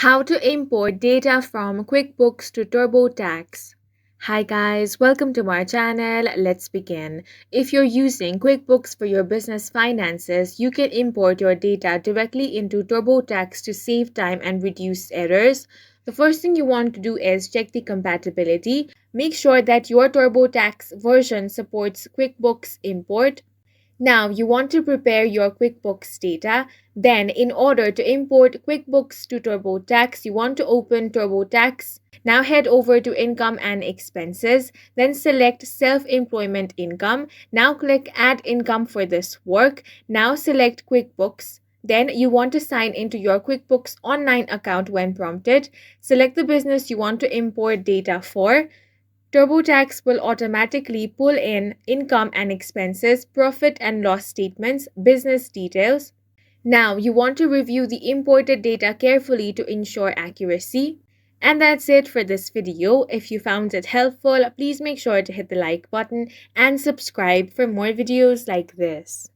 How to import data from QuickBooks to TurboTax. Hi guys, welcome to my channel. Let's begin. If you're using QuickBooks for your business finances, you can import your data directly into TurboTax to save time and reduce errors. The first thing you want to do is check the compatibility. Make sure that your TurboTax version supports QuickBooks import. Now, you want to prepare your QuickBooks data. Then, in order to import QuickBooks to TurboTax, you want to open TurboTax. Now, head over to Income and Expenses. Then, select Self-Employment Income. Now, click Add Income for this work. Now, select QuickBooks. Then, you want to sign into your QuickBooks Online account when prompted. Select the business you want to import data for. TurboTax will automatically pull in income and expenses, profit and loss statements, business details. Now, you want to review the imported data carefully to ensure accuracy. And that's it for this video. If you found it helpful, please make sure to hit the like button and subscribe for more videos like this.